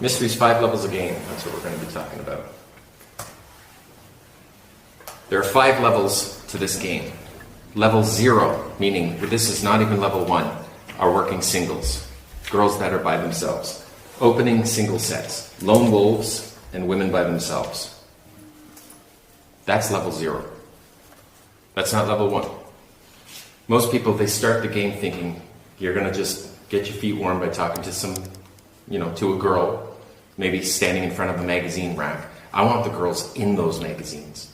Mystery's 5 levels of game. That's what we're going to be talking about. There are 5 levels to this game. Level 0, meaning this is not even level 1, are working singles. Girls that are by themselves. Opening single sets. Lone wolves and women by themselves. That's level 0. That's not level 1. Most people, they start the game thinking you're going to just get your feet warm by talking to to a girl, maybe standing in front of a magazine rack. I want the girls in those magazines.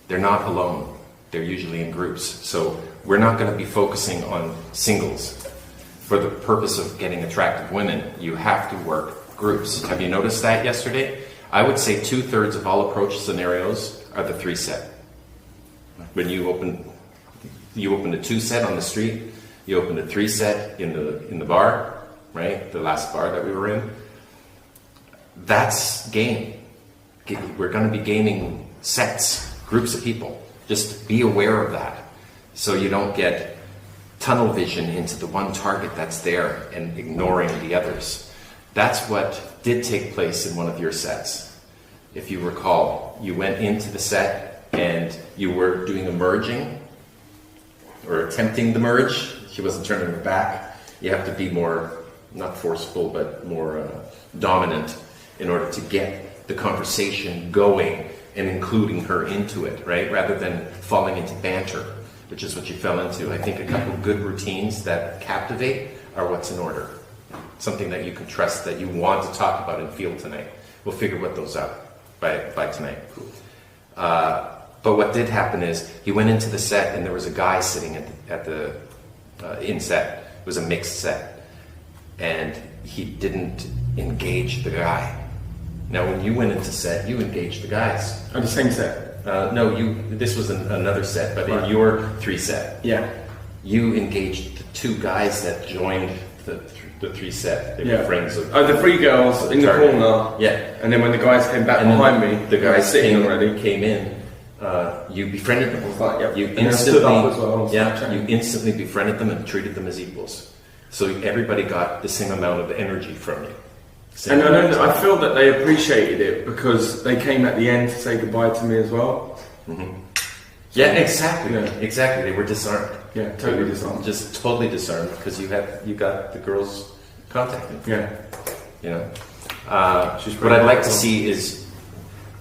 They're not alone. They're usually in groups. So we're not going to be focusing on singles. For the purpose of getting attractive women, you have to work groups. Have you noticed that yesterday? I would say 2/3 of all approach scenarios are the 3 set. When you open a 2 set on the street, you open a 3 set in the bar, right? The last bar that we were in. That's game. We're going to be gaming sets, groups of people. Just be aware of that, so you don't get tunnel vision into the one target that's there and ignoring the others. That's what did take place in one of your sets. If you recall, you went into the set and you were doing a merging, or attempting the merge. She wasn't turning her back. You have to be more, not forceful, but more dominant in order to get the conversation going and including her into it, right? Rather than falling into banter, which is what you fell into. I think a couple good routines that captivate are what's in order. Something that you can trust, that you want to talk about and feel tonight. We'll figure what those out by tonight. But what did happen is he went into the set and there was a guy sitting at the in set. It was a mixed set, and he didn't engage the guy. Now, when you went into set, you engaged the guys. On the same set? No, this was another set, but right. In your 3 set. Yeah. You engaged the 2 guys that joined the 3 set. They were friends of... Oh, the 3 girls in the corner. Yeah. And then when the guys came back behind me, the guys came in, you befriended them. Like, yep. You and stood up as well. You instantly befriended them and treated them as equals. So everybody got the same amount of energy from you. And I feel that they appreciated it because they came at the end to say goodbye to me as well. Mm-hmm. Yeah, exactly. Yeah. Exactly. They were disarmed. Yeah, totally disarmed. Just totally disarmed because you got the girls contacting. Yeah. You know. What I'd like to see is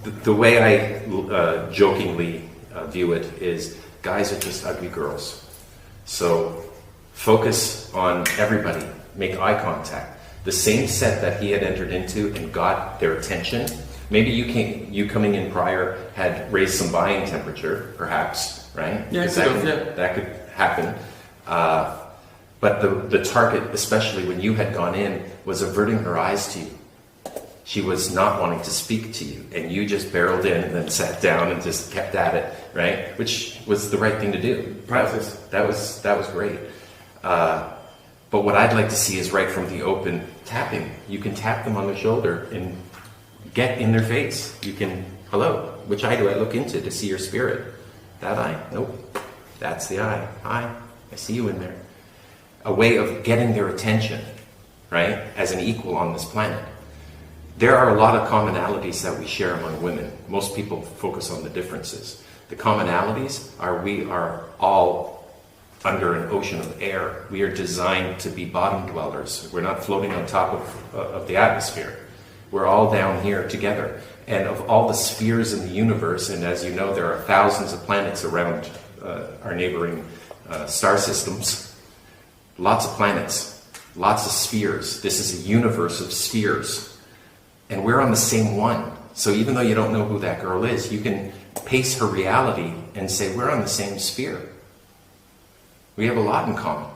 the way I jokingly view it is guys are just ugly girls. So focus on everybody. Make eye contact. The same set that he had entered into and got their attention. Maybe you coming in prior had raised some buying temperature, perhaps, right? Yeah, that could happen. But the target, especially when you had gone in, was averting her eyes to you. She was not wanting to speak to you, and you just barreled in and then sat down and just kept at it, right? Which was the right thing to do. Practice. That was great. But what I'd like to see is right from the open tapping. You can tap them on the shoulder and get in their face. You can, hello, which eye do I look into to see your spirit? That eye? Nope. That's the eye. Hi, I see you in there. A way of getting their attention, right? As an equal on this planet. There are a lot of commonalities that we share among women. Most people focus on the differences. The commonalities are we are all under an ocean of air. We are designed to be bottom dwellers. We're not floating on top of the atmosphere. We're all down here together. And of all the spheres in the universe, and as you know, there are thousands of planets around our neighboring star systems, lots of planets, lots of spheres. This is a universe of spheres. And we're on the same one. So even though you don't know who that girl is, you can pace her reality and say, we're on the same sphere. We have a lot in common.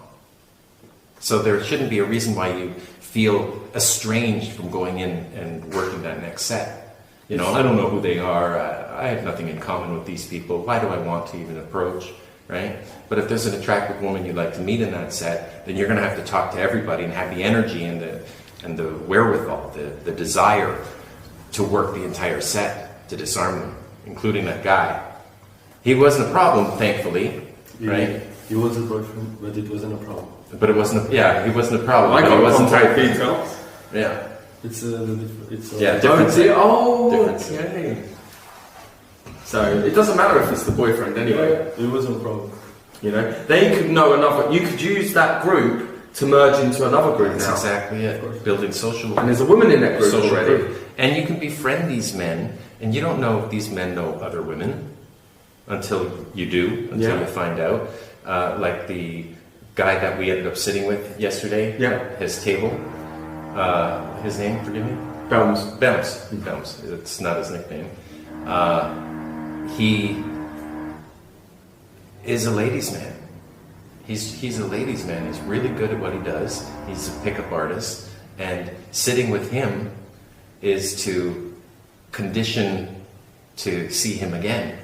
So there shouldn't be a reason why you feel estranged from going in and working that next set. You know, I don't know who they are. I have nothing in common with these people. Why do I want to even approach, right? But if there's an attractive woman you'd like to meet in that set, then you're going to have to talk to everybody and have the energy and the wherewithal, the desire to work the entire set to disarm them, including that guy. He wasn't a problem, thankfully, right? He was a boyfriend, but it wasn't a problem. But it wasn't. He wasn't a problem. I but got it wasn't contact details. Yeah. It's a Yeah, different set. Oh, Different set. okay. So it doesn't matter if it's the boyfriend anyway. It wasn't a problem. You know, they could know another. You could use that group to merge into another group That's now. exactly it. Building social. And there's a woman in that group social already. group. And you can befriend these men, and you don't know if these men know other women until you do, until Yeah. you find out. Like the guy that we ended up sitting with yesterday, Yeah. at his table. His name, forgive me? Films. Belms. Belms. It's not his nickname. He is a ladies' man. He's a ladies' man. He's really good at what he does. He's a pickup artist. And sitting with him is to condition to see him again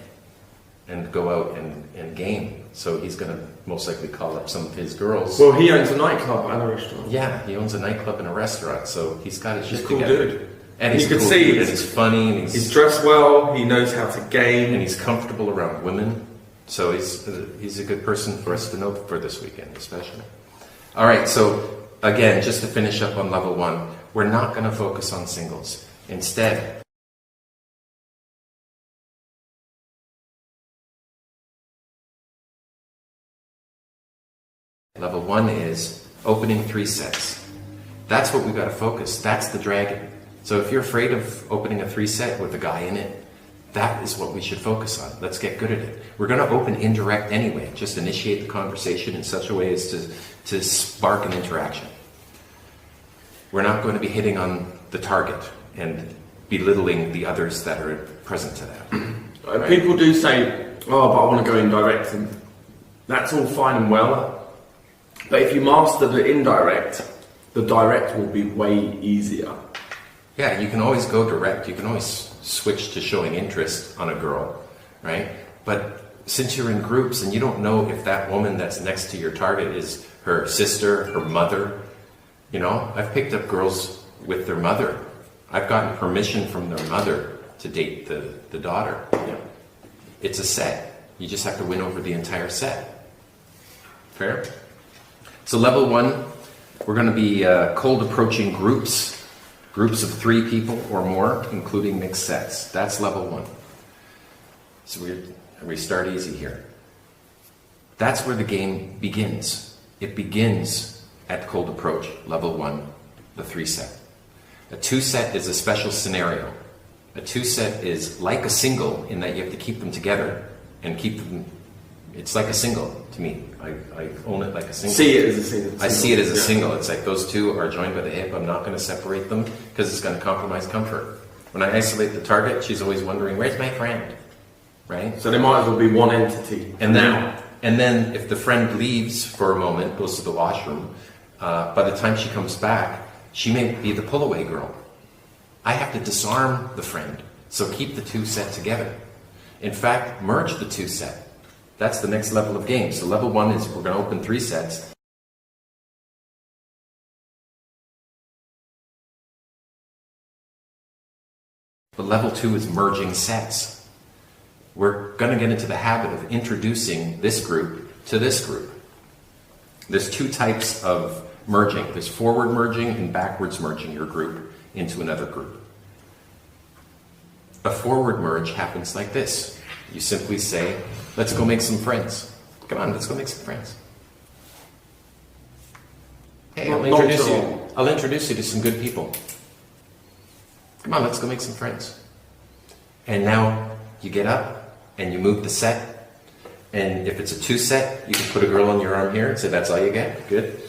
and go out and game. So he's going to most likely call up some of his girls. Well, he owns a nightclub and a restaurant. Yeah, he owns a nightclub and a restaurant, so he's got his He's shit a cool together. dude. And he's You a can cool see dude, he's- and he's funny, and He's dressed well. He knows how to game. and he's comfortable around women. So he's a good person for us to know for this weekend, especially. All right, so again, just to finish up on level 1, we're not going to focus on singles. Instead, level 1 is opening 3 sets. That's what we've got to focus. That's the dragon. So if you're afraid of opening a 3 set with a guy in it, that is what we should focus on. Let's get good at it. We're going to open indirect anyway. Just initiate the conversation in such a way as to spark an interaction. We're not going to be hitting on the target and belittling the others that are present to that. Right? People do say, "Oh, but I want to go indirect," and that's all fine and well. But if you master the indirect, the direct will be way easier. Yeah, you can always go direct. You can always switch to showing interest on a girl, right? But since you're in groups and you don't know if that woman that's next to your target is her sister, her mother, you know, I've picked up girls with their mother. I've gotten permission from their mother to date the daughter. Yeah. It's a set. You just have to win over the entire set. Fair? So level 1, we're going to be cold approaching groups of 3 people or more, including mixed sets. That's level 1. So we start easy here. That's where the game begins. It begins at cold approach, level 1, the 3 set. A 2 set is a special scenario. A 2 set is like a single in that you have to keep them together and keep them. It's like a single to me. I own it like a single. See it as a single. I see it as a Yeah. single. It's like those two are joined by the hip. I'm not going to separate them because it's going to compromise comfort. When I isolate the target, she's always wondering, where's my friend? Right? So they might as well be one entity. And then if the friend leaves for a moment, goes to the washroom, by the time she comes back, she may be the pull-away girl. I have to disarm the friend. So keep the 2 set together. In fact, merge the 2 set. That's the next level of game. So level 1 is we're going to open 3 sets. But level 2 is merging sets. We're going to get into the habit of introducing this group to this group. There's 2 types of merging. There's forward merging and backwards merging your group into another group. A forward merge happens like this. You simply say, let's go make some friends. Come on, let's go make some friends. Hey, I'll introduce you to some good people. Come on, let's go make some friends. And now you get up and you move the set. And if it's a 2 set, you can put a girl on your arm here and say, that's all you get. Good.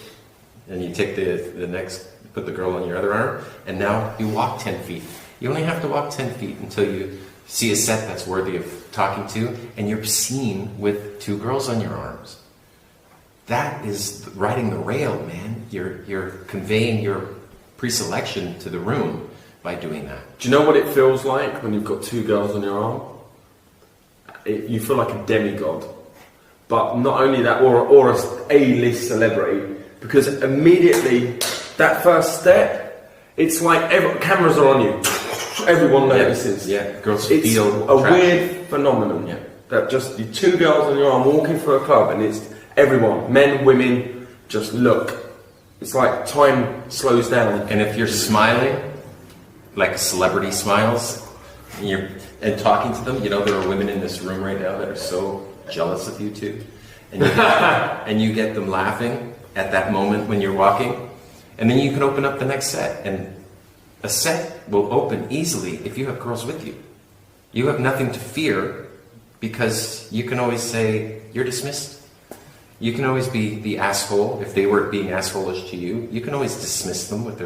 And you take the next, put the girl on your other arm. And now you walk 10 feet. You only have to walk 10 feet until you see a set that's worthy of talking to, and you're seen with 2 girls on your arms. That is riding the rail, man. You're conveying your pre-selection to the room by doing that. Do you know what it feels like when you've got 2 girls on your arm? You feel like a demigod. But not only that, or a A-list celebrity, because immediately that first step, it's like cameras are on you. Everyone notices. Yeah, girls It's feel a attraction. weird phenomenon. Yeah. That just the 2 girls on your arm walking through a club, and it's everyone, men, women, just look. It's like time slows down. And if you're smiling, like celebrity smiles, and talking to them. You know, there are women in this room right now that are so jealous of you two, and and you get them laughing at that moment when you're walking, and then you can open up the next set, and a set will open easily if you have girls with you. You have nothing to fear because you can always say you're dismissed. You can always be the asshole if they were being assholish to you. You can always dismiss them with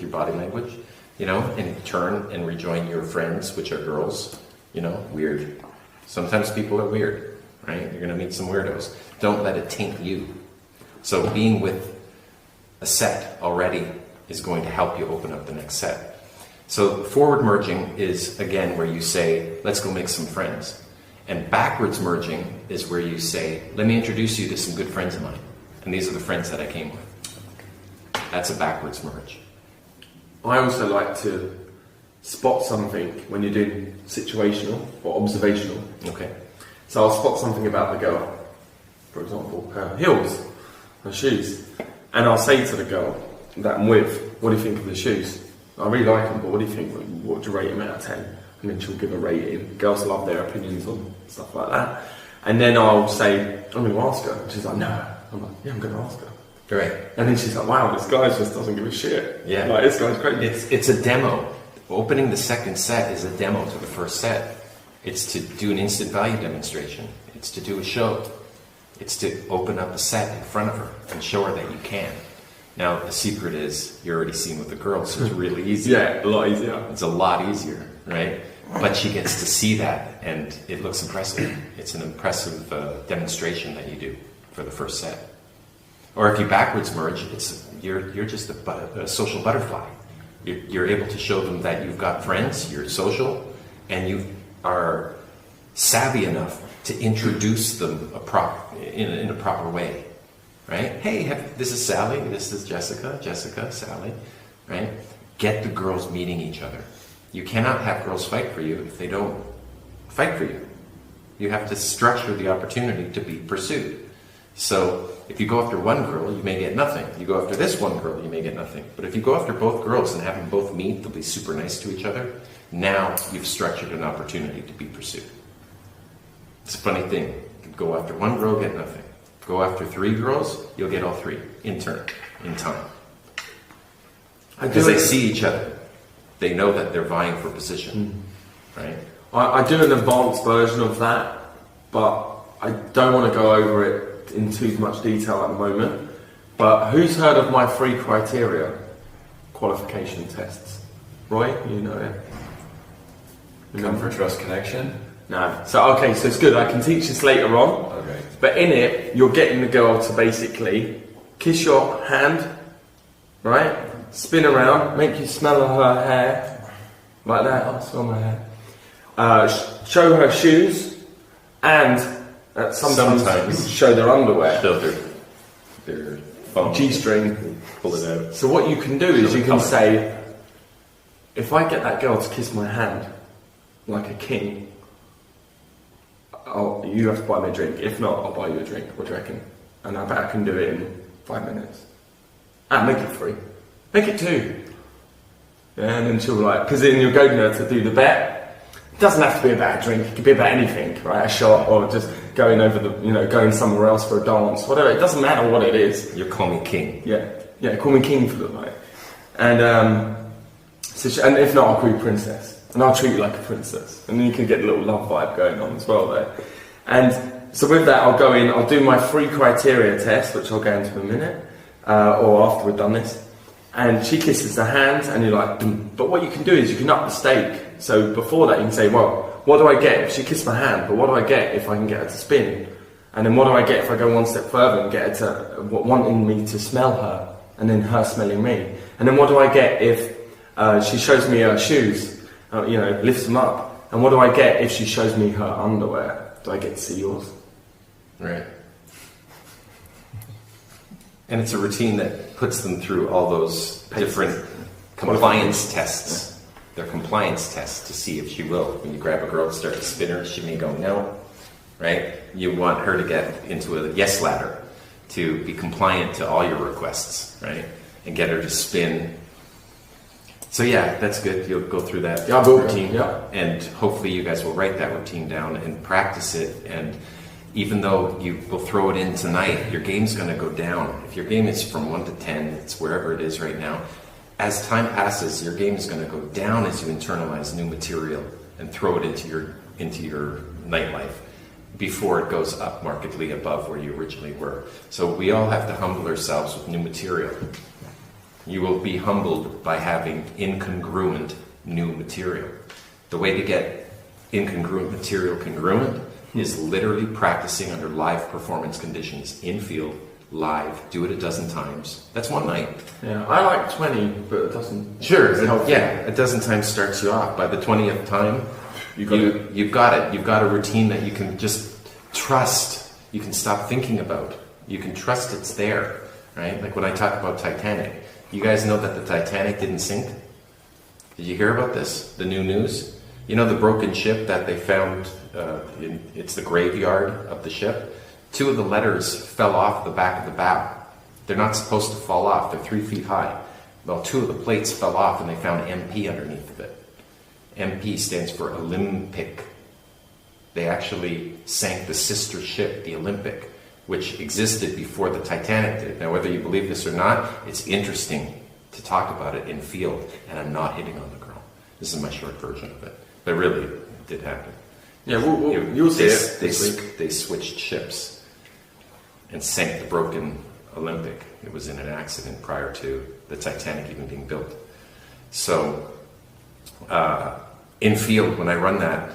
your body language, you know, and turn and rejoin your friends, which are girls. You know, weird. Sometimes people are weird, right? You're going to meet some weirdos. Don't let it taint you. So being with a set already is going to help you open up the next set. So forward merging is, again, where you say, let's go make some friends. And backwards merging is where you say, let me introduce you to some good friends of mine. And these are the friends that I came with. That's a backwards merge. I also like to spot something when you're doing situational or observational. Okay. So I'll spot something about the girl, for example, her heels, her shoes. And I'll say to the girl that I'm with, what do you think of the shoes? I really like them, but what do you think? What would you rate them out of 10? And then she'll give a rating. Girls love their opinions on stuff like that. And then I'll say, I'm going to ask her. And she's like, no. I'm like, yeah, I'm going to ask her. Right. And then she's like, wow, this guy just doesn't give a shit. Yeah. Like, this guy's great. It's a demo. Opening the second set is a demo to the first set. It's to do an instant value demonstration. It's to do a show. It's to open up a set in front of her and show her that you can. Now, the secret is you're already seen with the girls, so it's really easy. Yeah, a lot easier. It's a lot easier, right? But she gets to see that, and it looks impressive. It's an impressive demonstration that you do for the first set. Or if you backwards merge, you're just a social butterfly. You're able to show them that you've got friends, you're social, and you are savvy enough to introduce them in a proper way. Right? Hey, this is Sally, this is Jessica, Sally, right? Get the girls meeting each other. You cannot have girls fight for you if they don't fight for you. You have to structure the opportunity to be pursued. So if you go after one girl, you may get nothing. You go after this one girl, you may get nothing. But if you go after both girls and have them both meet, they'll be super nice to each other. Now you've structured an opportunity to be pursued. It's a funny thing. You can go after one girl, get nothing. Go after 3 girls, you'll get all 3 in turn, in time. Because they see each other. They know that they're vying for position, right? I do an advanced version of that, but I don't want to go over it in too much detail at the moment. But who's heard of my 3 criteria qualification tests? Roy, you know it. Comfort, trust, connection? No. So it's good. I can teach this later on. Okay. But in it, you're getting the girl to basically kiss your hand, right? Spin around, make you smell her hair, like that. I'll smell my hair. Show her shoes, and sometimes show their underwear. Show their phone. G-string. Pull it out. So what you can do is you can say, if I get that girl to kiss my hand like a king, you have to buy me a drink. If not, I'll buy you a drink. What do you reckon? And I bet I can do it in 5 minutes. And make it 3. Make it 2. Yeah, and then she'll because then you're going there to do the bet. It doesn't have to be about a drink. It could be about anything, right? A shot, or just going over going somewhere else for a dance, whatever. It doesn't matter what it is. You call me king. Yeah, call me king for the night. And and if not, I'll call you princess. And I'll treat you like a princess. And then you can get a little love vibe going on as well there. And so with that, I'll go in, I'll do my 3 criteria test, which I'll go into in a minute, or after we've done this. And she kisses the hand, and you're like, but what you can do is you can up the stake. So before that, you can say, well, what do I get if she kissed my hand? But what do I get if I can get her to spin? And then what do I get if I go one step further and get her to wanting me to smell her, and then her smelling me? And then what do I get if she shows me her shoes? Lifts them up. And what do I get if she shows me her underwear? Do I get to see yours? Right. And it's a routine that puts them through all those different compliance tests. They're compliance tests to see if she will. When you grab a girl to start to spin her, she may go no. Right? You want her to get into a yes ladder to be compliant to all your requests, right? And get her to spin So yeah, that's good. You'll go through that Yeah, I will. routine, Yeah. and hopefully you guys will write that routine down and practice it. And even though you will throw it in tonight, your game's going to go down. If your game is from 1 to 10, it's wherever it is right now. As time passes, your game is going to go down as you internalize new material and throw it into your nightlife before it goes up markedly above where you originally were. So we all have to humble ourselves with new material. You will be humbled by having incongruent new material. The way to get incongruent material congruent is literally practicing under live performance conditions, in field, live, do it a dozen times. That's one night. Yeah, I like 20, but it doesn't. Sure, help. yeah, a dozen times starts you off. By the 20th time, You've got it. you've got it. You've got a routine that you can just trust. You can stop thinking about. You can trust it's there, right? Like when I talk about Titanic, you guys know that the Titanic didn't sink? Did you hear about this? The new news? You know the broken ship that they found, it's the graveyard of the ship? 2 of the letters fell off the back of the bow. They're not supposed to fall off, they're 3 feet high. Well, 2 of the plates fell off and they found MP underneath of it. MP stands for Olympic. They actually sank the sister ship, the Olympic, which existed before the Titanic did. Now, whether you believe this or not, it's interesting to talk about it in field, and I'm not hitting on the girl. This is my short version of it. But really, it did happen. Yeah, you'll see it. They switched ships and sank the broken Olympic. It was in an accident prior to the Titanic even being built. So, in field, when I run that,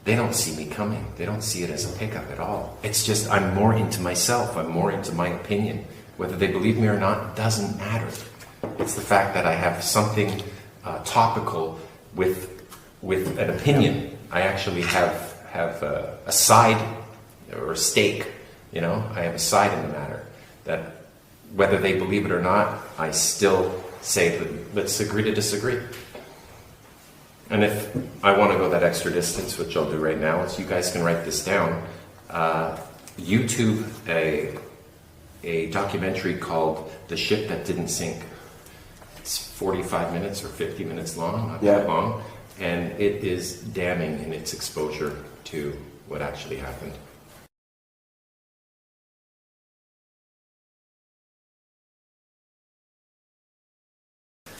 they don't see me coming. They don't see it as a pickup at all. It's just I'm more into myself. I'm more into my opinion. Whether they believe me or not doesn't matter. It's the fact that I have something topical with an opinion. I actually have a side or a stake. You know, I have a side in the matter. That whether they believe it or not, I still say that let's agree to disagree. And if I want to go that extra distance, which I'll do right now, is you guys can write this down. YouTube a documentary called "The Ship That Didn't Sink." It's 45 minutes or 50 minutes long, not that long, and it is damning in its exposure to what actually happened.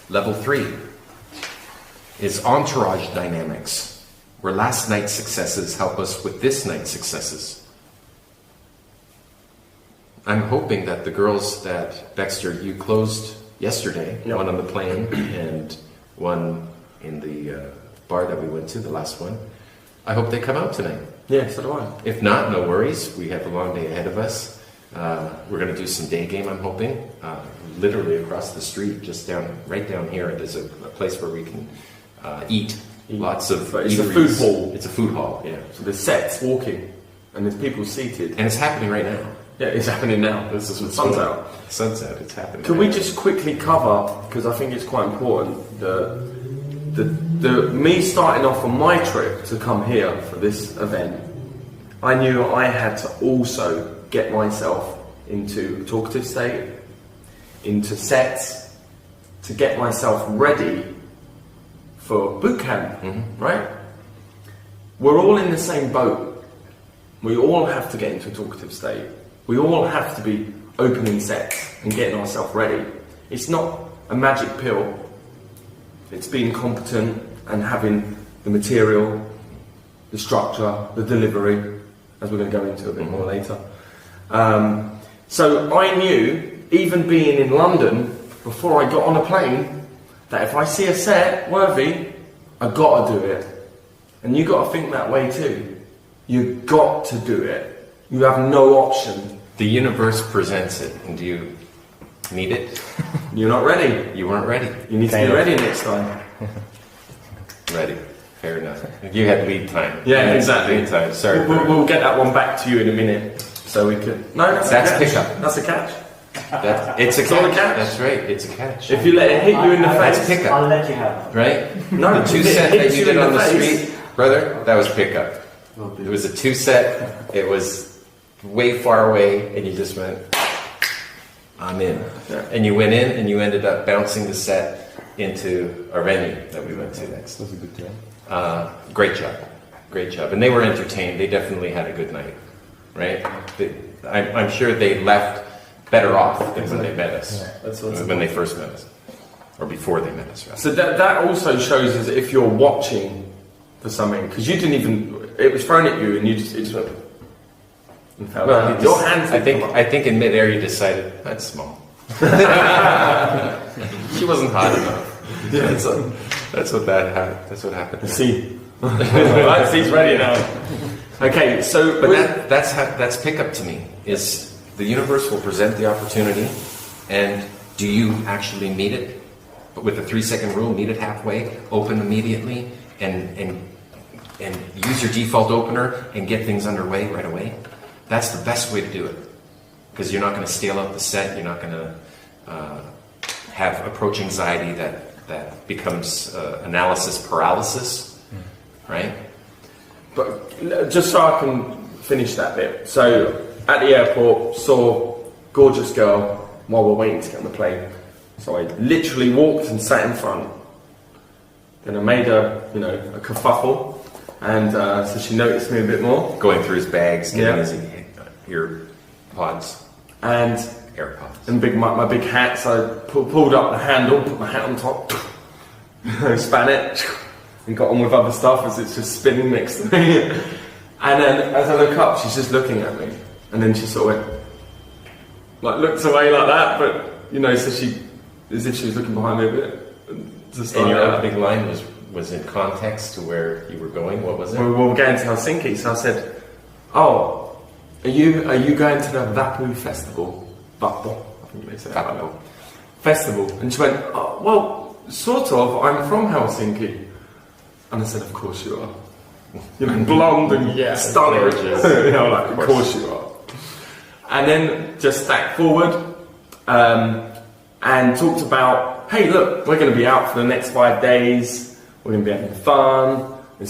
Level 3 is entourage dynamics, where last night's successes help us with this night's successes. I'm hoping that the girls that, Dexter, you closed yesterday, one on the plane and one in the bar that we went to, the last one, I hope they come out tonight. Yeah, so do I. If not, no worries. We have a long day ahead of us. We're going to do some day game, I'm hoping. Literally across the street, just right down here, there's a place where we can eat. Lots of But it's a eateries. food hall. It's a food hall, yeah. So there's sets walking, and there's people seated. And it's happening right now. Yeah, it's happening now. This is the sun's out. Sun's out, it's happening. Can right we now. just quickly cover, because I think it's quite important, the me starting off on my trip to come here for this event, I knew I had to also get myself into a talkative state, into sets, to get myself ready for boot camp, right? We're all in the same boat. We all have to get into a talkative state. We all have to be opening sets and getting ourselves ready. It's not a magic pill. It's being competent and having the material, the structure, the delivery, as we're going to go into a bit more later. So I knew, even being in London, before I got on a plane, that if I see a set worthy, I've got to do it. And you got to think that way too. You've got to do it. You have no option. The universe presents it, and do you need it? You're not ready. You weren't ready. You need to be ready next time. Ready. Fair enough. You had lead time. Yeah, You had exactly. Lead time. Sorry. We'll get that one back to you in a minute, so we can. No, that's That's a catch. pickup. That's a catch. It's a It's not a catch. catch. That's right. It's a catch. If you let it hit you in the That's face, pickup. I'll let you have Right? No, the two if it set that hits you you did in on the the face- street, brother, that was pickup. It was a 2 set. It was way far away, and you just went, I'm in. Yeah. And you went in, and you ended up bouncing the set into our venue that we went to next. That was a good day. Great job. Great job. And they were entertained. They definitely had a good night, right? I'm sure they left better off than when they met us, That's what's when they first met us, or before they met us, rather. So that also shows us if you're watching for something, because you didn't even, it was thrown at you and it just went and fell Well, down. he Your just- hands I didn't come up. think in midair you decided, that's small. She wasn't hot enough. Yeah. That's what happened. See. Right, Steve's ready now. Okay, so But that's pickup to me. Is the universe will present the opportunity, and do you actually meet it? But with the 3-second rule, meet it halfway, open immediately, and use your default opener and get things underway right away. That's the best way to do it, because you're not going to stale out the set. You're not going to have approach anxiety that becomes analysis paralysis, right? But just so I can finish that bit. So at the airport, saw gorgeous girl while we're waiting to get on the plane. So I literally walked and sat in front. Then I made a kerfuffle, and so she noticed me a bit more. Going through his bags, getting Yeah. his ear pods, And AirPods. my big hat, so I pulled up the handle, put my hat on top, span it, and got on with other stuff as it's just spinning next to me. And then as I look up, she's just looking at me, and then she sort of went, looks away like that, but so she, as if she was looking behind me a bit. Just And like your that. opening line was in context to where you were going. What was it? We were going to Helsinki, so I said, "Oh, are you going to the Vapu festival?" Vapu, I think they say Vapu. Vapu festival. And she went, "Oh, well, sort of. I'm from Helsinki." And I said, "Of course you are. Blonde and stunning." gorgeous. Of course you are. And then just stacked forward and talked about, "Hey, look, we're going to be out for the next 5 days. We're going to be having fun with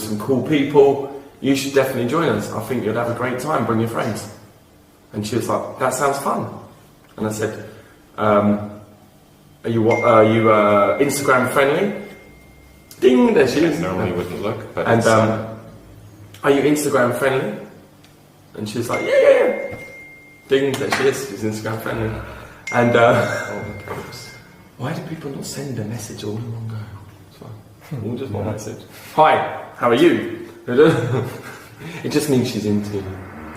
some cool people. You should definitely join us. I think you'd have a great time. Bring your friends." And she was like, "That sounds fun." And I said, "Are you Instagram friendly?" Ding, there she is. Normally wouldn't look, but And it's, "Are you Instagram friendly?" And she was like, yeah. Ding, there she is. She's Instagram friendly. And oh my goodness. why do people not send a message all in one go? It's fine. All just one message. Hi, how are you? It just means she's into you.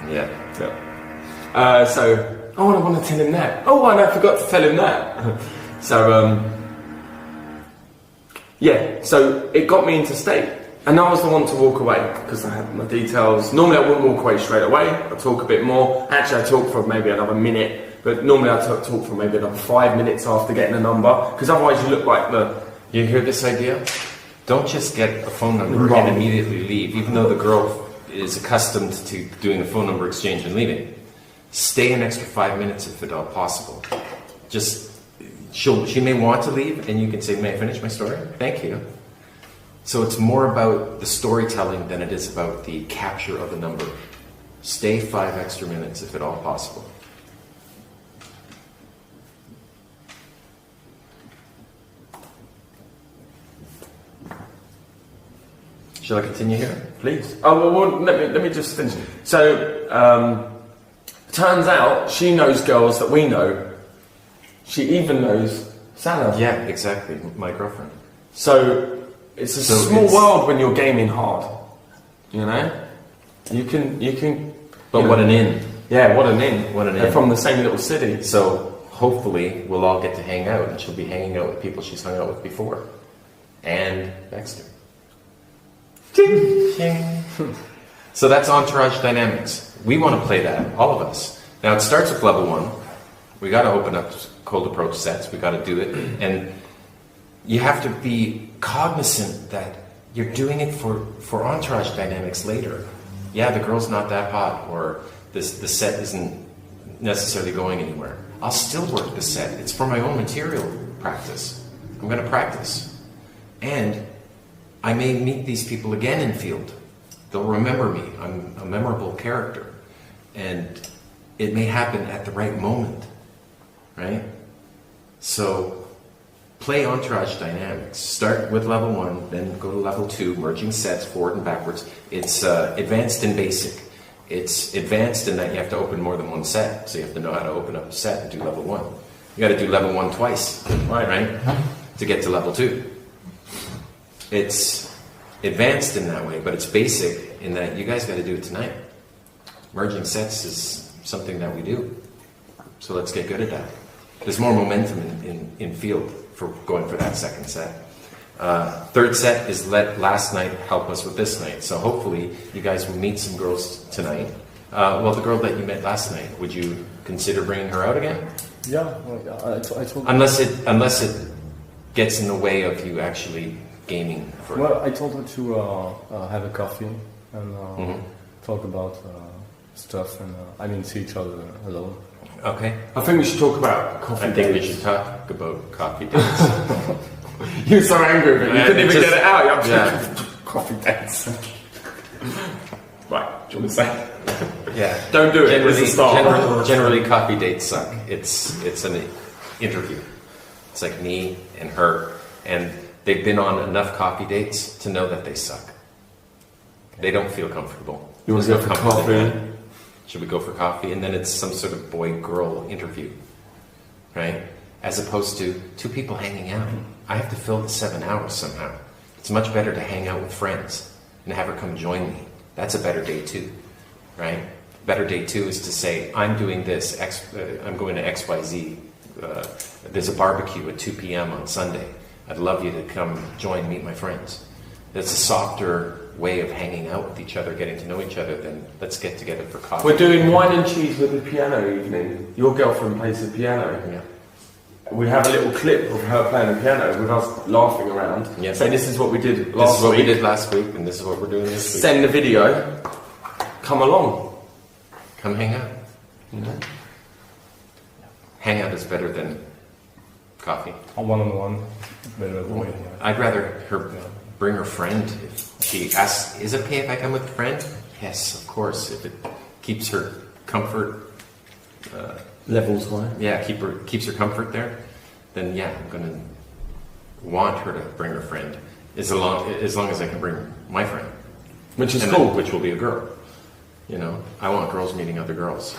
Yeah. So, I want to tell him that. Oh, and I forgot to tell him that. So, so it got me into state. And I was the one to walk away because I had my details. Normally I wouldn't walk away straight away. I'd talk a bit more. Actually, I talk for maybe another minute. But normally I talk for maybe another 5 minutes after getting a number. Because otherwise you look like the... You hear this idea? Don't just get a phone number Wrong. and immediately leave, even though the girl is accustomed to doing a phone number exchange and leaving. Stay an extra 5 minutes if at all possible. She may want to leave, and you can say, "May I finish my story? Thank you." So it's more about the storytelling than it is about the capture of the number. Stay 5 extra minutes if at all possible. Shall I continue here? Please. Oh, well, let me just finish. So, turns out she knows girls that we know. She even knows Sana. Yeah, exactly. My girlfriend. So, it's a So small it's- world when you're gaming hard. You know? You can... But you what know- an in. Yeah, what an in. What an They're in. from the same little city. So hopefully we'll all get to hang out, and she'll be hanging out with people she's hung out with before. And Dexter. So that's entourage dynamics. We want to play that, all of us. Now it starts with level 1. We got to open up cold approach sets. We got to do it, and you have to be cognizant that you're doing it for entourage dynamics later. Yeah, the girl's not that hot, or the set isn't necessarily going anywhere. I'll still work the set. It's for my own material practice. I'm going to practice. And I may meet these people again in field. They'll remember me. I'm a memorable character. And it may happen at the right moment, right? So play entourage dynamics. Start with level 1, then go to level 2, merging sets forward and backwards. It's advanced and basic. It's advanced in that you have to open more than one set, so you have to know how to open up a set and do level 1. You got to do level 1 twice, right? To get to level 2. It's advanced in that way, but it's basic in that you guys got to do it tonight. Merging sets is something that we do, so let's get good at that. There's more momentum in field for going for that second set. Third set is let last night help us with this night. So hopefully you guys will meet some girls tonight. Well, the girl that you met last night, would you consider bringing her out again? Yeah, I told. Unless it gets in the way of you actually gaming for. Well, I told her to have a coffee and talk about stuff, and I mean see each other alone. Okay. I think we should talk about coffee I think we dates. should talk about coffee dates. You're so angry, but you Yeah, couldn't it even just- get it out. You're up yeah. to coffee dates. Right, do you want to say? Yeah. Don't do it. It's a start. Generally, coffee dates suck. It's an interview. It's like me and her, and they've been on enough coffee dates to know that they suck. They don't feel comfortable. You want to There's go no for comfort in coffee? that. Should we go for coffee? And then it's some sort of boy-girl interview, right? As opposed to two people hanging out. I have to fill the 7 hours somehow. It's much better to hang out with friends and have her come join me. That's a better day too, right? Better day two is to say, I'm doing this, I'm going to XYZ. There's a barbecue at 2 p.m. on Sunday. I'd love you to come join, meet my friends. That's a softer way of hanging out with each other, getting to know each other than let's get together for coffee. We're doing wine and cheese with the piano evening. Your girlfriend plays the piano. Yeah. We have a little clip of her playing the piano with us laughing around. Yeah. Say this is what we did This last is what week. we did last week, and this is what we're doing this week. Send the video. Come along. Come hang out. You know? Hang out is better than coffee. A one-on-one, better way. I'd rather her bring her friend. If she asks, is it okay if I come with a friend? Yes, of course. If it keeps her comfort, Levels high. yeah, keeps her comfort there, then yeah, I'm gonna want her to bring her friend as long as I can bring my friend, Which is and cool. then, which will be a girl. You know, I want girls meeting other girls.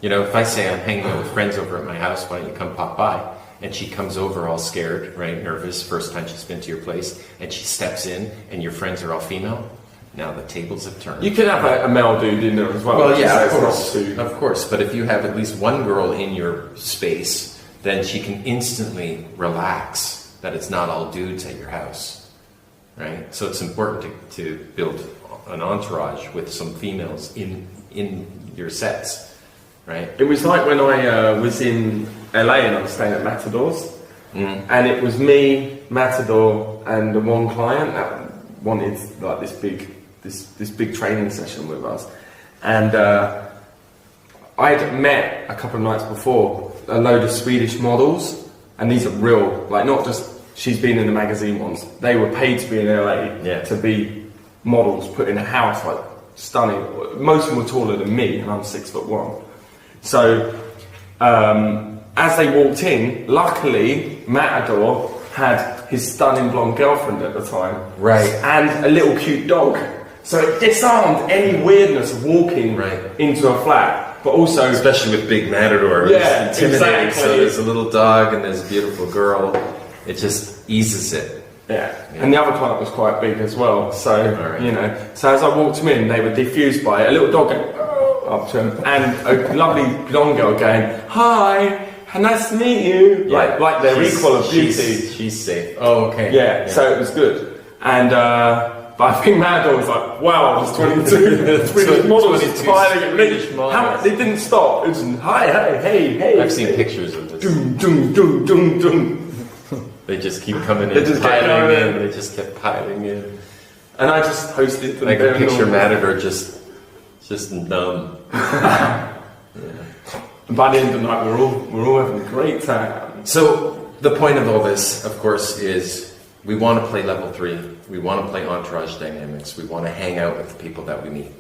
You know, if I say I'm hanging out with friends over at my house, why don't you come pop by? And she comes over all scared, right, nervous, first time she's been to your place, and she steps in, and your friends are all female. Now the tables have turned. You could have a male dude in there as well. Well, which yeah, is of not course, too- of course. But if you have at least one girl in your space, then she can instantly relax that it's not all dudes at your house, right? So it's important to build an entourage with some females in your sets, right? It was like when I was in LA and I was staying at Matador's, and it was me, Matador, and the one client that wanted like this big training session with us, and I'd met a couple of nights before a load of Swedish models, and these are real, like not just she's been in the magazine ones. They were paid to be in LA Yeah. to be models, put in a house, like stunning. Most of them were taller than me, and I'm 6'1". So as they walked in, luckily Matador had his stunning blonde girlfriend at the time, Right. and a little cute dog. So it disarmed any weirdness of walking Right. into a flat, but also Especially with Big Matador, Yeah, it's intimidating. exactly. So there's a little dog and there's a beautiful girl. It just eases it. yeah. And the other client was quite big as well. So Alright. you know, so as I walked them in, they were diffused by it. A little dog going up to him, and a lovely blonde girl going, "Hi, nice to meet you." Like they're equal of beauty. She's safe. Oh, okay. Yeah, so it was good. And but I think Matador was like, wow, there's 22 Swedish models 22 smiling at Swedish me. models. They didn't stop. It was hi, hey. I've seen pictures of this. Dum, dum, dum, dum, dum. They just keep coming in, They just kept piling coming in. in. They just kept piling in. And I just hosted them. I can there picture and all. Matador just numb. And by the end of the night, we're all having a great time. So the point of all this, of course, is we want to play level 3. We want to play entourage dynamics. We want to hang out with the people that we meet.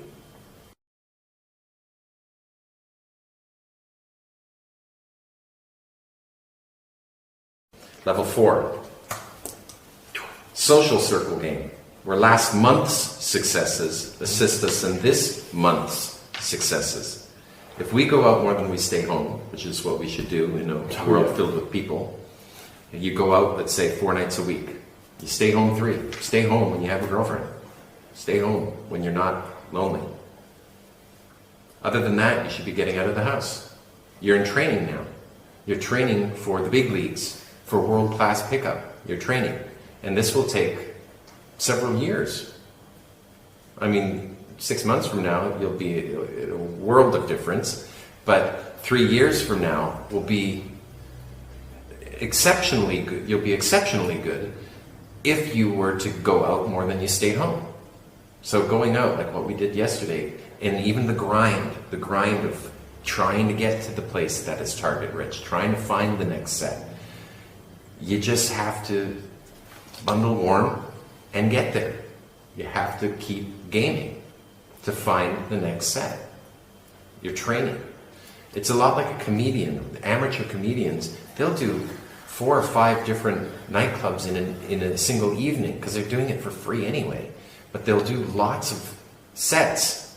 Level 4, social circle game, where last month's successes assist us in this month's successes. If we go out more than we stay home, which is what we should do in a world filled with people, you go out, let's say, 4 nights a week. You stay home 3. Stay home when you have a girlfriend. Stay home when you're not lonely. Other than that, you should be getting out of the house. You're in training now. You're training for the big leagues, for world-class pickup. You're training. And this will take several years. I mean, 6 months from now, you'll be a world of difference. But 3 years from now will be exceptionally good. You'll be exceptionally good if you were to go out more than you stayed home. So going out, like what we did yesterday, and even the grind of trying to get to the place that is target rich, trying to find the next set. You just have to bundle warm and get there. You have to keep gaming to find the next set. You're training. It's a lot like a comedian. Amateur comedians, they'll do 4 or 5 different nightclubs in a single evening because they're doing it for free anyway. But they'll do lots of sets.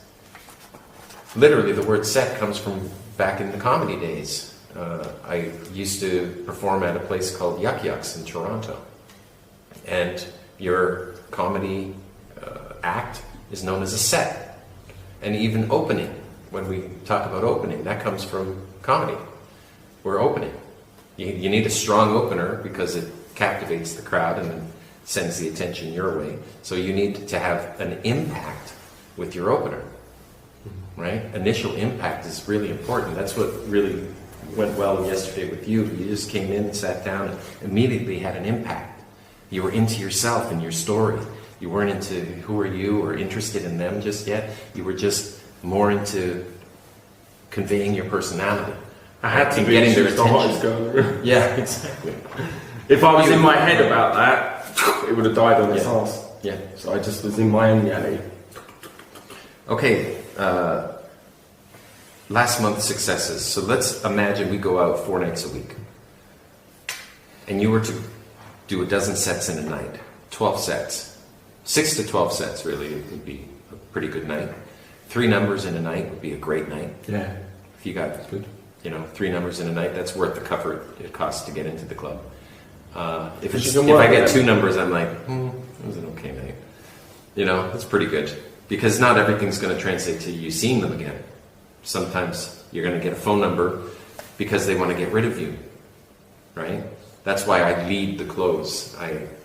Literally, the word set comes from back in the comedy days. I used to perform at a place called Yuck Yucks in Toronto. And your comedy act is known as a set. And even opening, when we talk about opening, that comes from comedy. We're opening. You need a strong opener because it captivates the crowd and then sends the attention your way. So you need to have an impact with your opener, right? Initial impact is really important. That's what really went well yesterday with you. You just came in, sat down, and immediately had an impact. You were into yourself and your story. You weren't into who are you or interested in them just yet. You were just more into conveying your personality. I had to be getting their the hottest attention. girl. Yeah, exactly. If I was in my head about that, it would have died on its Yeah. arse. Yeah. So I just was in my own alley. Okay, last month's successes. So let's imagine we go out 4 nights a week. And you were to do a dozen sets in a night. 12 sets. 6 to 12 sets, really, it would be a pretty good night. 3 numbers in a night would be a great night. Yeah. If you got, 3 numbers in a night, that's worth the cover it costs to get into the club. If I get 2 numbers, I'm like, it was an okay night. That's pretty good. Because not everything's going to translate to you seeing them again. Sometimes you're going to get a phone number because they want to get rid of you, right? That's why I lead the close.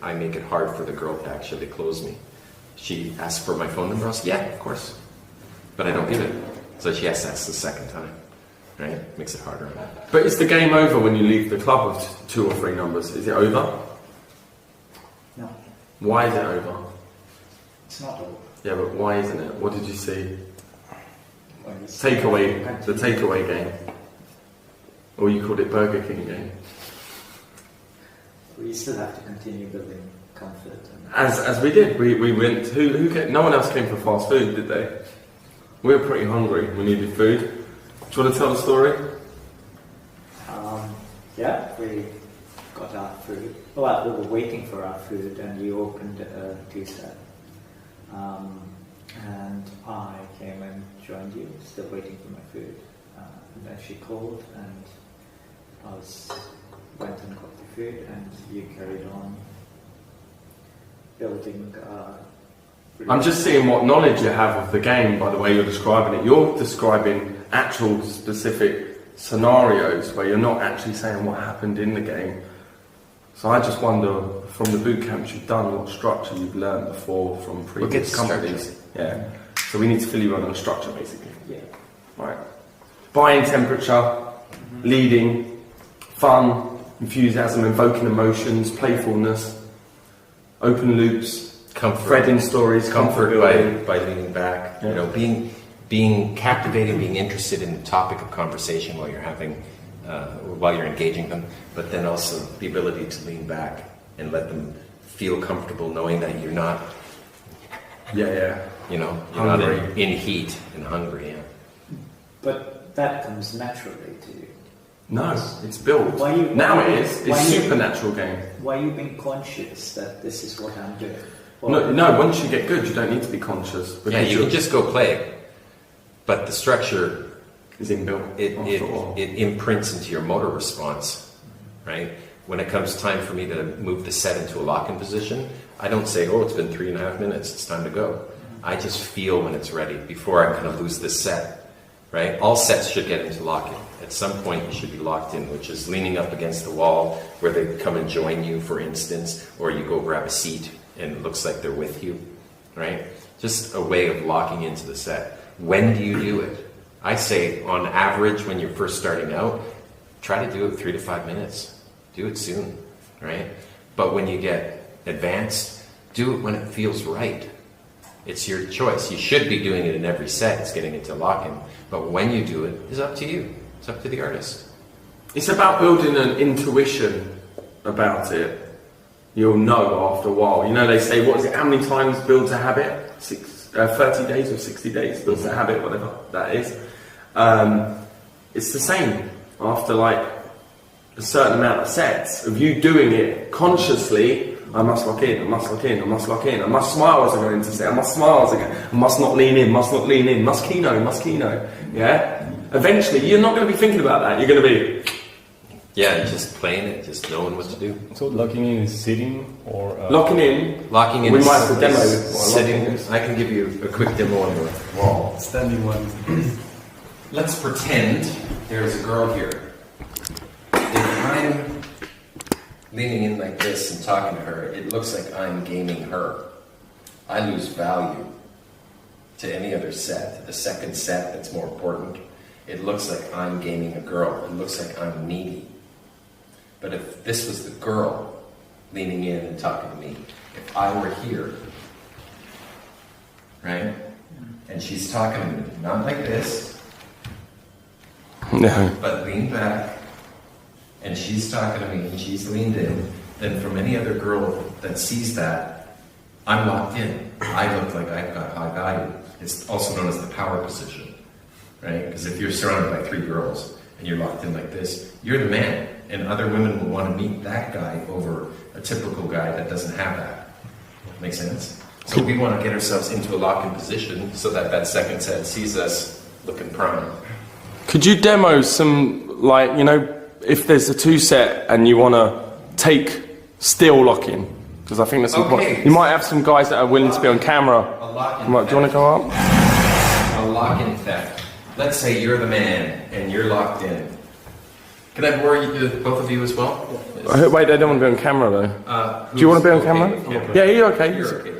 I make it hard for the girl to actually close me. She asks for my phone number, I'll say, yeah, of course. But I don't give it. So she has to ask the second time, right? Makes it harder. But is the game over when you leave the club with 2 or 3 numbers? Is it over? No, Why is it over? it's not over. Yeah, but why isn't it? What did you see? When you The takeaway game. Or you called it Burger King game. We still have to continue building comfort. As we did. We went, who came? No one else came for fast food, did they? We were pretty hungry. We needed food. Do you want to tell the story? Yeah, we got our food. Well, we were waiting for our food, and you opened a tea-set. And I came and joined you, still waiting for my food. And then she called, and I went and got the food, and you carried on building. I'm just seeing what knowledge you have of the game by the way you're describing it. You're describing actual specific scenarios where you're not actually saying what happened in the game. So I just wonder, from the boot camps you've done, what structure you've learned before from previous companies. Yeah. So we need to fill you in on a structure, basically. Yeah. Right. Buying temperature, leading, fun, enthusiasm, invoking emotions, playfulness, open loops, Comfort. threading stories, comfort building. by leaning back, Yeah. being captivating, being interested in the topic of conversation while you're engaging them, but then also the ability to lean back and let them feel comfortable knowing that you're not, Yeah. you're not Hungry. in heat and hungry. Yeah. But that comes naturally to you. No, it's built. Why you- Now why it you- is. why It's you- supernatural game. Why are you being conscious that this is what I'm doing? No, once you get good, you don't need to be conscious. Yeah, because you can just go play. But the structure, is inbuilt. it after a while. imprints into your motor response, right? When it comes time for me to move the set into a lock-in position, I don't say, oh, it's been 3.5 minutes, it's time to go. I just feel when it's ready before I'm going to lose this set, right? All sets should get into lock-in. At some point, you should be locked in, which is leaning up against the wall where they come and join you, for instance, or you go grab a seat and it looks like they're with you, right? Just a way of locking into the set. When do you do it? I say, on average, when you're first starting out, try to do it 3 to 5 minutes. Do it soon, right? But when you get advanced, do it when it feels right. It's your choice. You should be doing it in every set. It's getting into lock-in. But when you do it, is up to you. It's up to the artist. It's about building an intuition about it. You'll know after a while. You know, they say, what is it? How many times builds a habit? 30 days or 60 days builds a habit, whatever that is. It's the same after like a certain amount of sets of you doing it consciously. I must lock in, I must lock in, I must lock in, I must smile as I go into set, I must smile as I go, I must not lean in, must not lean in, must kino, yeah? Eventually, you're not going to be thinking about that, you're going to be... Yeah, just playing it, just knowing what to do. So locking in is sitting or Locking in, Locking in we is, might have to demo is what a sitting. locking is. I can give you a quick demo on your wall. standing one. Let's pretend there's a girl here. If I'm leaning in like this and talking to her, it looks like I'm gaming her. I lose value to any other set. The second set that's more important, it looks like I'm gaming a girl. It looks like I'm needy. But if this was the girl leaning in and talking to me, if I were here, right, and she's talking to me, not like this, No. but lean back, and she's talking to me, and she's leaned in, then from any other girl that sees that, I'm locked in. I look like I've got high value. It's also known as the power position, right? Because if you're surrounded by 3 girls, and you're locked in like this, you're the man, and other women will want to meet that guy over a typical guy that doesn't have that. Make sense? So we want to get ourselves into a lock-in position so that that second set sees us looking prime. Could you demo some, like, you know, if there's a 2 set and you want to take still lock-in? Because I think that's important. Okay. You might have some guys that are willing to be on camera. A lock-in Do you want to theft. go up? A lock-in theft. Let's say you're the man and you're locked in. Can I bore you, both of you as well? Wait, they don't want to be on camera though. Do you want to be on camera? Yeah, Yeah, you're okay. you're okay.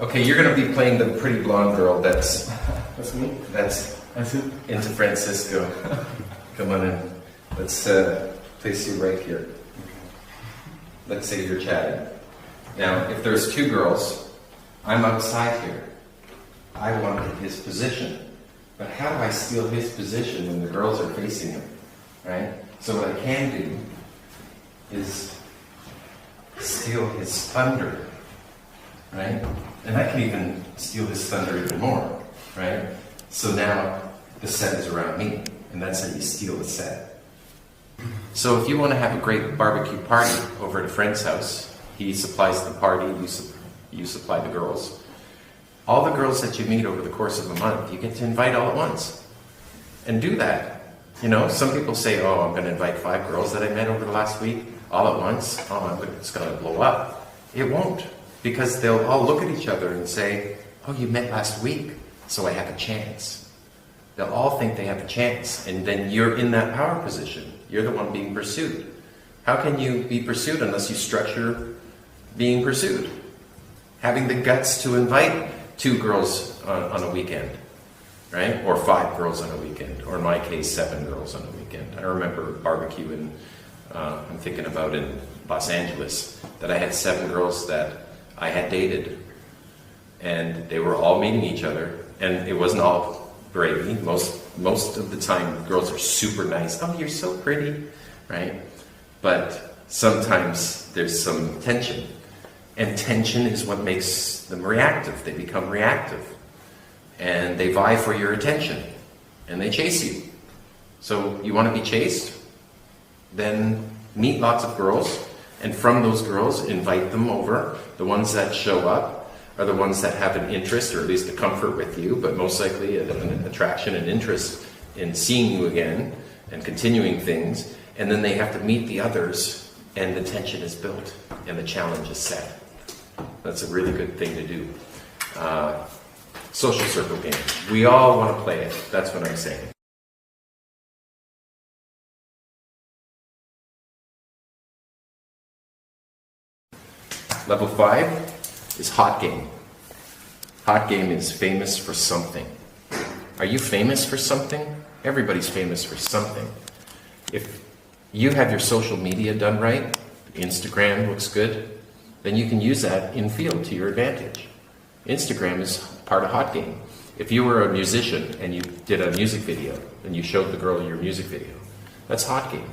Okay, you're going to be playing the pretty blonde girl that's That's me. that's That's it. into Francisco. Come on in. Let's place you right here. Let's say you're chatting. Now, if there's 2 girls, I'm outside here. I wanted his position. But how do I steal his position when the girls are facing him? Right? So what I can do is steal his thunder. Right? And I can even steal his thunder even more. Right? So now the set is around me. And that's how you steal the set. So if you want to have a great barbecue party over at a friend's house, he supplies the party, you supply the girls. All the girls that you meet over the course of a month, you get to invite all at once. And do that. You know, some people say, oh, I'm going to invite 5 girls that I met over the last week all at once. Oh, it's going to blow up. It won't. Because they'll all look at each other and say, oh, you met last week, so I have a chance. They'll all think they have a chance. And then you're in that power position. You're the one being pursued. How can you be pursued unless you structure being pursued? Having the guts to invite 2 girls on a weekend, right? Or 5 girls on a weekend, or in my case, 7 girls on a weekend. I remember barbecue in, I'm thinking about in Los Angeles, that I had 7 girls that I had dated, and they were all meeting each other, and it wasn't all gravy. Most of the time, girls are super nice. Oh, you're so pretty, right? But sometimes there's some tension. And tension is what makes them reactive. They become reactive. And they vie for your attention. And they chase you. So you want to be chaste? Then meet lots of girls, and from those girls, invite them over. The ones that show up are the ones that have an interest, or at least a comfort with you, but most likely an attraction and interest in seeing you again and continuing things. And then they have to meet the others, and the tension is built, and the challenge is set. That's a really good thing to do. Social circle game. We all want to play it. That's what I'm saying. Level 5 is hot game. Hot game is famous for something. Are you famous for something? Everybody's famous for something. If you have your social media done right, Instagram looks good, then you can use that in field to your advantage. Instagram is part of hot game. If you were a musician and you did a music video and you showed the girl your music video, that's hot game.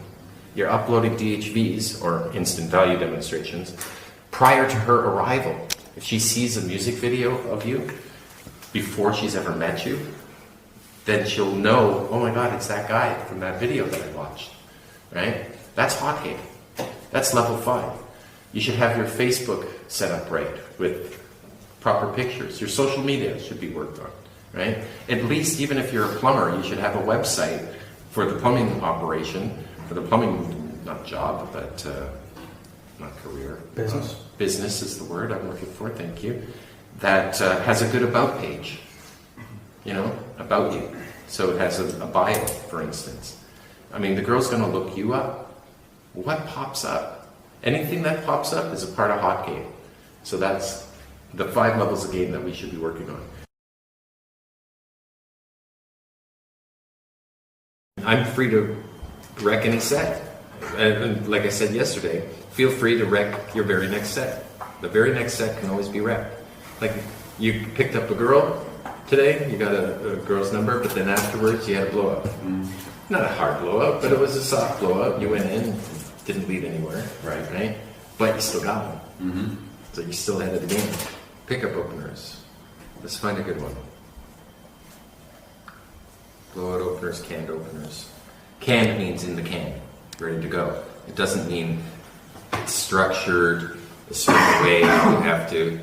You're uploading DHVs, or instant value demonstrations, prior to her arrival. If she sees a music video of you before she's ever met you, then she'll know, oh my God, it's that guy from that video that I watched, right? That's hot game. That's level 5. You should have your Facebook set up right with proper pictures. Your social media should be worked on, right? At least, even if you're a plumber, you should have a website for the plumbing operation, for the plumbing, not job, but not career. Business. Business is the word I'm looking for, thank you. That has a good about page, you know, about you. So it has a bio, for instance. I mean, the girl's going to look you up. What pops up? Anything that pops up is a part of hot game. So that's the 5 levels of game that we should be working on. I'm free to wreck any set. And like I said yesterday, feel free to wreck your very next set. The very next set can always be wrecked. Like, you picked up a girl today, you got a girl's number, but then afterwards you had a blow up. Not a hard blow up, but it was a soft blow up. You went in, didn't lead anywhere, right? But you still got one. So you still had it again. Pickup openers. Let's find a good one. Blowout openers, canned openers. Canned means in the can, ready to go. It doesn't mean it's structured a certain way. You have to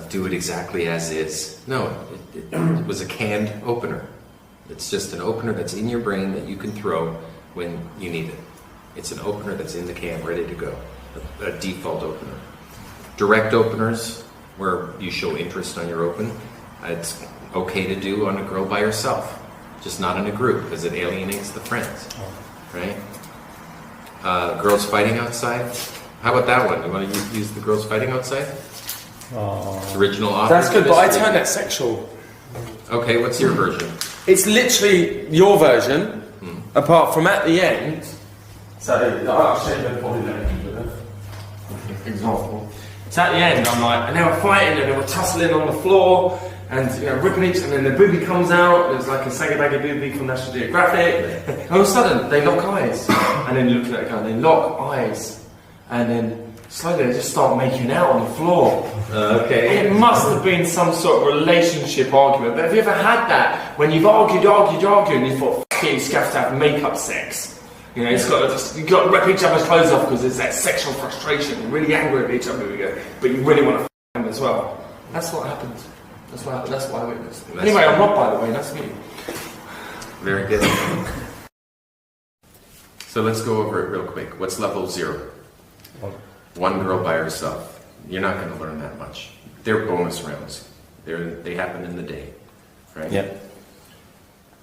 do it exactly as is. No, it was a canned opener. It's just an opener that's in your brain that you can throw when you need it. It's an opener that's in the can, ready to go. A default opener. Direct openers, where you show interest on your open. It's okay to do on a girl by herself, just not in a group, because it alienates the friends, right? Girls fighting outside. How about that one? You want to use the girls fighting outside? Original author. That's good, but I turn that sexual. Okay, what's your version? It's literally your version, apart from at the end. So I'll show you the example. So at the end, I'm like, and they were fighting and they were tussling on the floor and ripping each, and then the booby comes out. There's like a saggy baggy booby from National Geographic. And all of a sudden, they lock eyes, and then you look at that guy, and they lock eyes, and then slowly they just start making out on the floor. Okay. It must have been some sort of relationship argument. But have you ever had that when you've argued, and you thought, f*** it, you have to have make-up sex? You know, you've got to rip each other's clothes off because there's that sexual frustration. You're really angry at each other, but you really want to f*** them as well. That's what happened. That's what I witnessed. Anyway, I'm Rob, by the way. Nice to meet you. Very good. So let's go over it real quick. What's level 0? One girl by herself. You're not going to learn that much. They're bonus rounds. They happen in the day, right? Yep.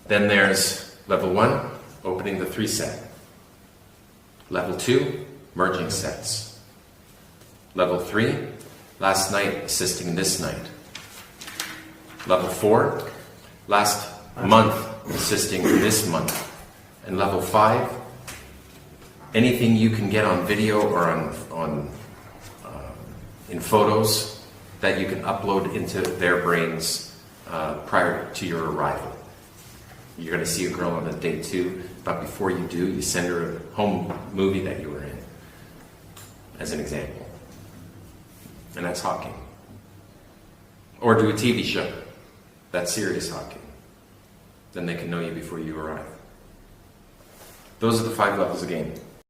Then there's level 1, opening the 3 set. Level 2, merging sets. Level 3, last night assisting this night. Level 4, last month assisting this month. And level 5, anything you can get on video or in photos that you can upload into their brains prior to your arrival. You're going to see a girl on a day 2, but before you do, you send her a home movie that you were in, as an example. And that's hockey. Or do a TV show. That's serious hockey. Then they can know you before you arrive. Those are the 5 levels of game.